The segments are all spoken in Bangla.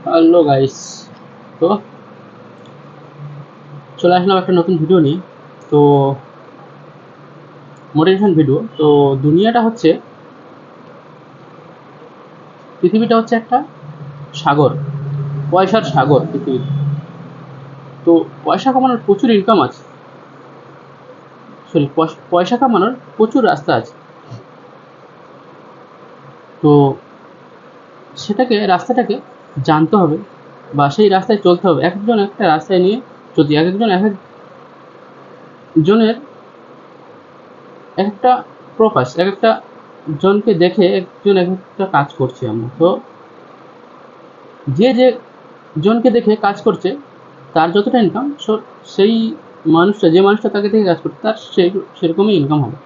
হ্যালো গাইস, তো চলে আসলাম একটা নতুন ভিডিও নিয়ে। তো মোটিভেশন ভিডিও। তো দুনিয়াটা হচ্ছে, পৃথিবীটা হচ্ছে একটা সাগর, পয়সার সাগর পৃথিবীতে। তো পয়সা কামানোর প্রচুর ইনকাম আছে, সরি, পয়সা কামানোর প্রচুর রাস্তা আছে। তো রাস্তাটাকে জানতে হবে, বা সেই রাস্তায় চলতে হবে। এক একজন একটা রাস্তায় নিয়ে যদি এক একজন এক একজনের এক একটা প্রকাশ, এক একটা জনকে দেখে একজন এক একটা কাজ করছি আমরা। তো যে জনকে দেখে কাজ করছে, তার যতটা ইনকাম, সেই যে মানুষটা তাকে দেখে কাজ করছে, তার সেরকমই ইনকাম হবে।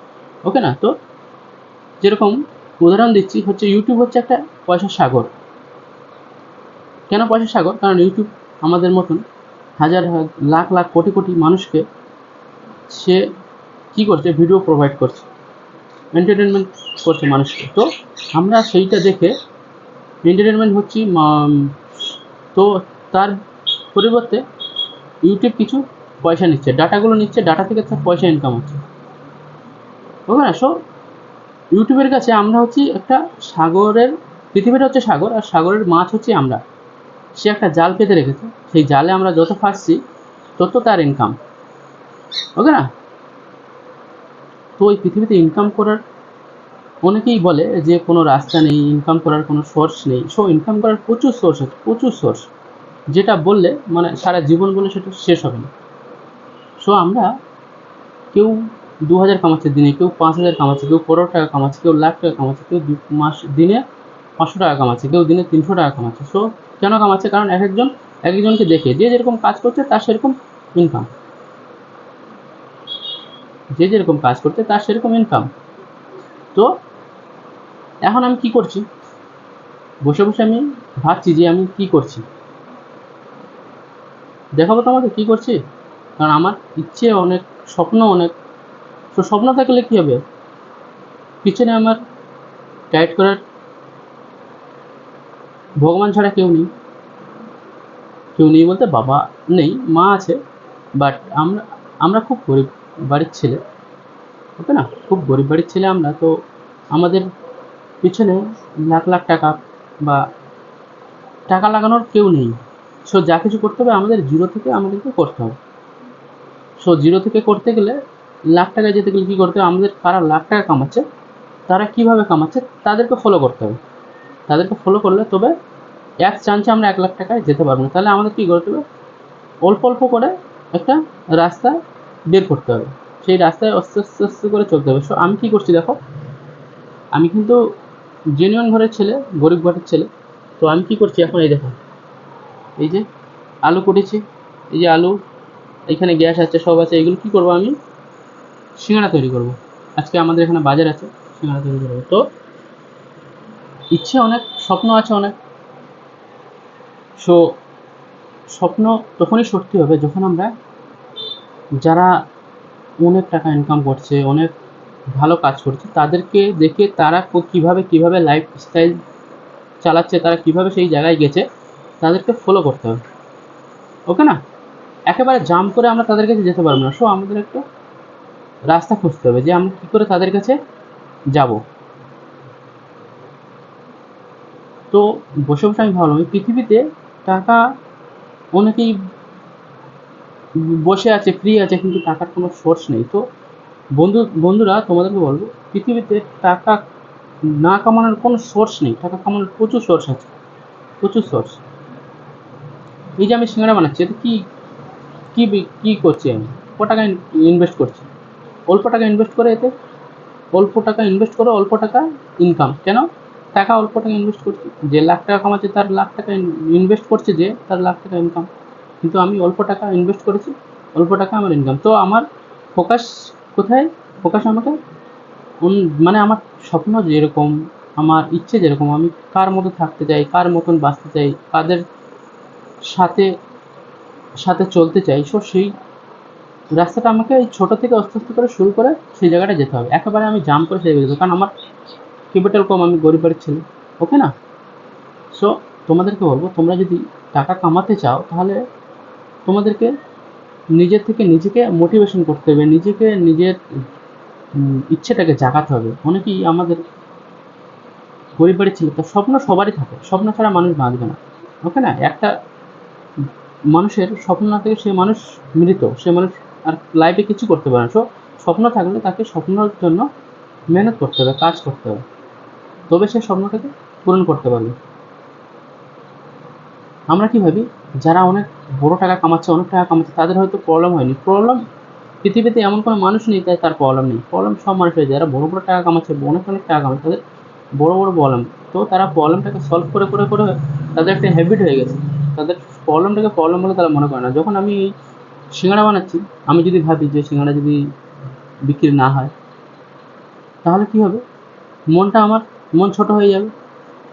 ওকে না? তো যেরকম উদাহরণ দিচ্ছি, হচ্ছে ইউটিউব হচ্ছে একটা পয়সার সাগর। কেন পয়সার সাগর? কারণ ইউটিউব আমাদের মতন হাজার লাখ লাখ কোটি কোটি মানুষকে সে কি করছে, ভিডিও প্রোভাইড করছে, এন্টারটেনমেন্ট করছে মানুষকে। তো আমরা সেইটা দেখে এন্টারটেনমেন্ট হচ্ছি। তো তার পরিবর্তে ইউটিউব কিছু পয়সা নিচ্ছে, ডাটাগুলো নিচ্ছে, ডাটা থেকে তার পয়সা ইনকাম হচ্ছে। ওকে না? সো ইউটিউবের কাছে আমরা হচ্ছি একটা সাগরের, পৃথিবীটা হচ্ছে সাগর, আর সাগরের মাছ হচ্ছে আমরা। সে একটা জাল পেতে রেখেছে, সেই জালে আমরা যত ফাঁসছি তত তার ইনকাম। ওকে না? তো ওই পৃথিবীতে ইনকাম করার, অনেকেই বলে যে কোনো রাস্তা নেই, ইনকাম করার কোনো সোর্স নেই। সো ইনকাম করার প্রচুর সোর্স আছে, প্রচুর সোর্স, যেটা বললে মানে সারা জীবন বলে সেটা শেষ হবে না। সো আমরা, কেউ 2000 কামাচ্ছে দিনে, কেউ 5000 কামাচ্ছে, কেউ 1,00,000 টাকা কামাচ্ছে, কেউ লাখ টাকা কামাচ্ছে, কেউ দিনে 500 টাকা কামাচ্ছে, কেউ দিনে 300 টাকা কামাচ্ছে। সো কেন কামাচ্ছে? কারণ এক একজনকে দেখে, যে যেরকম কাজ করছে তার সেরকম ইনকাম, যে যেরকম কাজ করছে তার সেরকম ইনকাম। তো এখন আমি কি করছি, বসে বসে আমি ভাবছি যে আমি কি করছি, দেখাবো তোমাকে কি করছি। কারণ আমার ইচ্ছে অনেক, স্বপ্ন অনেক। তো স্বপ্ন থাকলে কি হবে, পিছনে আমার গাইড করার ভগবান ছাড়া কেউ নেই। কেউ নেই বলতে বাবা নেই, মা আছে, বাট আমরা আমরা খুব গরিব বাড়ির ছেলে। ওকে না? খুব গরিব বাড়ির ছেলে আমরা। তো আমাদের পিছনে লাখ লাখ টাকা বা টাকা লাগানোর কেউ নেই। সো যা কিছু করতে হবে আমাদের জিরো থেকে আমাদেরকে করতে হবে। সো জিরো থেকে করতে গেলে, লাখ টাকায় যেতে গেলে কী করতে হবে, আমাদের কারা লাখ টাকা কামাচ্ছে, তারা কীভাবে কামাচ্ছে, তাদেরকে ফলো করতে হবে। তাদেরকে ফলো করলে তবে এক চান্সে আমরা 1,00,000 টাকায় যেতে পারবো না। তাহলে আমাদের কী করতে হবে, অল্প অল্প করে একটা রাস্তা বের করতে হবে, সেই রাস্তায় আস্তে আস্তে আস্তে করে চলতে হবে। সো আমি কী করছি দেখো, আমি কিন্তু জেনুইন ঘরের ছেলে, গরিব ঘরের ছেলে। তো আমি কী করছি এখন, এই দেখো, এই যে আলু কুটেছি, এই যে আলু, এইখানে গ্যাস আছে, সব আছে। এগুলো কী করবো, আমি সিঙ্গাড়া তৈরি করব। আজকে আমাদের এখানে বাজার আছে, সিঙ্গাড়া তৈরি করবো। তো ইচ্ছে অনেক, স্বপ্ন আছে অনেক। সো স্বপ্ন তখনই সত্যি হবে যখন আমরা, যারা অনেক টাকা ইনকাম করছে, অনেক ভালো কাজ করছে, তাদেরকে দেখে তারা কীভাবে লাইফস্টাইল চালাচ্ছে, তারা কীভাবে সেই জায়গায় গেছে, তাদেরকে ফলো করতে হবে। ওকে না? একেবারে জাম্প করে আমরা তাদের কাছে যেতে পারবো না। সো আমাদের একটা রাস্তা খুঁজতে হবে যে আমরা কী করে তাদের কাছে যাব। তো বসে বসে আমি ভাবলাম, এই পৃথিবীতে টাকা, অনেকেই বসে আছে, ফ্রি আছে, কিন্তু টাকার কোনো সোর্স নেই। তো বন্ধুরা, তোমাদেরকে বলবো, পৃথিবীতে টাকা না কামানোর কোনো সোর্স নেই, টাকা কামানোর প্রচুর সোর্স আছে, প্রচুর সোর্স। এই যে আমি সিঙ্গাড়া বানাচ্ছি, এতে কি কি কি করছি, আমি কত টাকা ইনভেস্ট করছি, অল্প টাকা ইনভেস্ট করে, এতে অল্প টাকা ইনভেস্ট করে অল্প টাকা ইনকাম। কেন? টাকা অল্প টাকা ইনভেস্ট করছি, যে লাখ টাকা কামাচ্ছে তার লাখ টাকা ইনভেস্ট করছে, যে তার লাখ টাকা ইনকাম। কিন্তু আমি অল্প টাকা ইনভেস্ট করেছি, অল্প টাকা আমার ইনকাম। তো আমার ফোকাস কোথায়, ফোকাস আমাকে মানে আমার স্বপ্ন যেরকম, আমার ইচ্ছে যেরকম, আমি কার মতো থাকতে চাই, কার মতন বাঁচতে চাই, কাদের সাথে সাথে চলতে চাই, সো সেই রাস্তাটা আমাকে এই ছোটো থেকে আস্তে আস্তে করে শুরু করে সেই জায়গাটা যেতে হবে। একেবারে আমি জাম্প করে সেই জায়গায় যেতে, কারণ আমার ক্যাপিটাল কম, আমি গরিব বাড়ির ছেলে। ওকে না? সো তোমাদেরকে বলবো, তোমরা যদি টাকা কামাতে চাও তাহলে তোমাদেরকে নিজের থেকে নিজেকে মোটিভেশন করতে হবে, নিজেকে নিজের ইচ্ছেটাকে জাগাতে হবে। অনেকেই আমাদের গরিব বাড়ির ছিল, তো স্বপ্ন সবারই থাকে, স্বপ্ন ছাড়া মানুষ বাঁচবে না, ওকে না? একটা মানুষের স্বপ্ন না থেকে সে মানুষ মৃত, সে মানুষ আর লাইফে কিছু করতে পারে না। সো স্বপ্ন থাকলে তাকে স্বপ্নের জন্য মেহনত করতে হবে, কাজ করতে হবে, তবে সে স্বপ্নটাকে পূরণ করতে পারবে। আমরা কি ভাবি, যারা অনেক বড় টাকা কামাচ্ছে, অনেক টাকা কামাচ্ছে, তাদের হয়তো প্রবলেম হয়নি। প্রবলেম পৃথিবীতে এমন কোনো মানুষ নেই তাই তার প্রবলেম নেই। প্রবলেম সব মানুষের, যারা বড় বড় টাকা কামাচ্ছে, অনেক অনেক টাকা কামাচ্ছে, তাদের বড় বড় প্রবলেম। তো তারা প্রবলেমটাকে সলভ করে করে করে তাদের একটা হ্যাবিট হয়ে গেছে। তাদের প্রবলেমটাকে প্রবলেম বলে তারা মনে করে না। যখন আমি এই সিঙ্গাড়া বানাচ্ছি, আমি যদি ভাবি যে সিঙ্গাড়া যদি বিক্রি না হয় তাহলে কি হবে, মন ছোট হয়ে যাবে।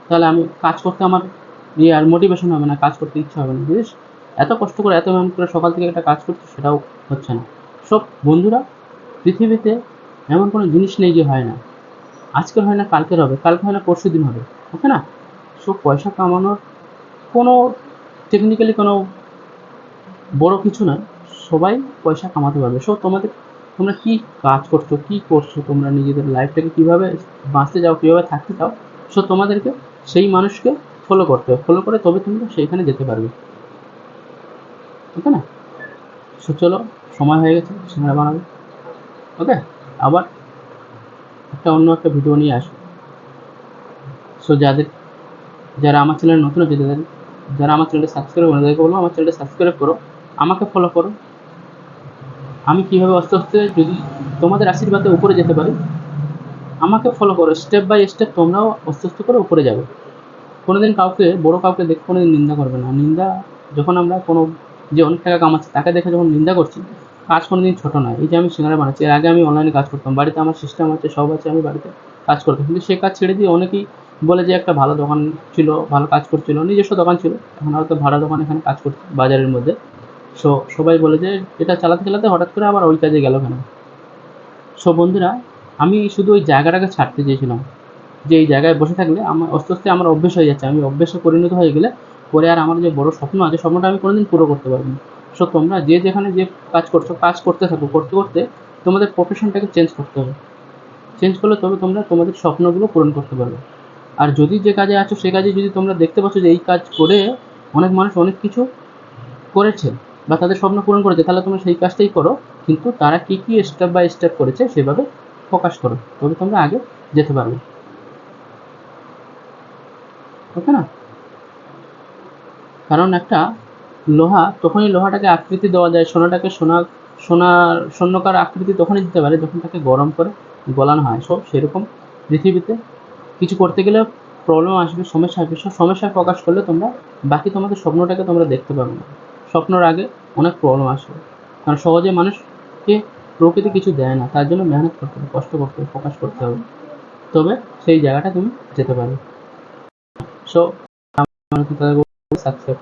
তাহলে আমি কাজ করতে আমার আর মোটিভেশন হবে না, কাজ করতে ইচ্ছা হবে না। বুঝিস, এত কষ্ট করে এত মেহনত করে সকাল থেকে একটা কাজ করছি, সেটাও হচ্ছে না। সব বন্ধুরা, পৃথিবীতে এমন কোনো জিনিস নেই যে হয় না। আজকের হয় না কালকের হবে, কালকে হয় না পরশু দিন হবে, ওকে না? সব পয়সা কামানোর কোনো টেকনিক্যালি কোনো বড় কিছু নয়, সবাই পয়সা কামাতে পারবে। সো তোমরা কি কাজ করছো, কি করছো, তোমরা নিজেদের লাইফটাকে কীভাবে বাঁচতে চাও, কীভাবে থাকতে চাও, সো তোমাদেরকে সেই মানুষকে ফলো করতে হবে। ফলো করে তবে তোমরা সেইখানে যেতে পারবে, ওকে না? সো চলো, সময় হয়ে গেছে, সিঙ্গাড়া বানাবে, ওকে? আবার অন্য একটা ভিডিও নিয়ে আসো। সো যারা আমার চ্যানেলে নতুন আছে, যারা আমার চ্যানেলটা সাবস্ক্রাইব করে, তাদেরকে বলবো আমার চ্যানেলটা সাবস্ক্রাইব করো, আমাকে ফলো করো। আমি কীভাবে আস্তে আস্তে যদি তোমাদের আশীর্বাদে উপরে যেতে পারি, আমাকে ফলো করো, স্টেপ বাই স্টেপ তোমরাও আস্তে আস্তে করে উপরে যাবে। কোনোদিন কাউকে দেখে কোনোদিন নিন্দা করবে না। নিন্দা, যখন আমরা কোনো যে অনেক টাকা কামাচ্ছে তাকে দেখে যখন নিন্দা করছি, কাজ কোনোদিন ছোট নয়। এই যে আমি সিঙ্গাড়া বানাচ্ছি, এর আগে আমি অনলাইনে কাজ করতাম, বাড়িতে আমার সিস্টেম আছে, সব আছে, আমি বাড়িতে কাজ করতাম, কিন্তু সে কাজ ছেড়ে দিয়ে অনেকেই বলে যে একটা ভালো দোকান ছিল, ভালো কাজ করছিল, নিজস্ব দোকান ছিল, এখন হয়তো ভাড়া দোকান এখানে কাজ করছে বাজারের মধ্যে। সো সবাই বলে যে এটা চালাতে চালাতে হঠাৎ করে আবার ওই কাজে গেল কেন। সো বন্ধুরা, আমি শুধু ওই জায়গাটাকে ছাড়তে চেয়েছিলাম, যে এই জায়গায় বসে থাকলে আমার আস্তে আস্তে আমার অভ্যেস হয়ে যাচ্ছে, আমি অভ্যেসে পরিণত হয়ে গেলে পরে আর আমার যে বড় স্বপ্ন আছে, স্বপ্নটা আমি কোনোদিন পুরো করতে পারবো না। সো তোমরা যে যেখানে যে কাজ করছো, কাজ করতে থাকো, করতে করতে তোমাদের প্রফেশনটাকে চেঞ্জ করতে হবে। চেঞ্জ করলে তবে তোমরা তোমাদের স্বপ্নগুলো পূরণ করতে পারবে। আর যদি যে কাজে আছো সে কাজে যদি তোমরা দেখতে পাচ্ছ যে এই কাজ করে অনেক মানুষ অনেক কিছু করেছে বা তাদের স্বপ্ন পূরণ করেছে, তাহলে তোমরা সেই কাজটাই করো, কিন্তু তারা কী কী স্টেপ বাই স্টেপ করেছে সেভাবে ফোকাস করো, তবে তোমরা আগে যেতে পারবে, ওকে না? কারণ একটা লোহা তখনই লোহাটাকে আকৃতি দেওয়া যায়, স্বর্ণকার আকৃতি তখনই দিতে পারে যখন তাকে গরম করে গলানো হয়। সব সেরকম পৃথিবীতে কিছু করতে গেলে প্রবলেম আসবে, সমস্যা আসবে। সব সমস্যায় ফোকাস করলে তোমরা বাকি তোমাদের স্বপ্নটাকে তোমরা দেখতে পাবে না। স্বপ্নর আগে অনেক প্রবলেম আসবে, কারণ সহজে মানুষকে প্রকৃতি কিছু দেয় না, তার জন্য মেহনত করতে হবে, কষ্ট করতে হবে, ফোকাস করতে হবে, তবে সেই জায়গাটা তুমি যেতে পারবে। So subscribe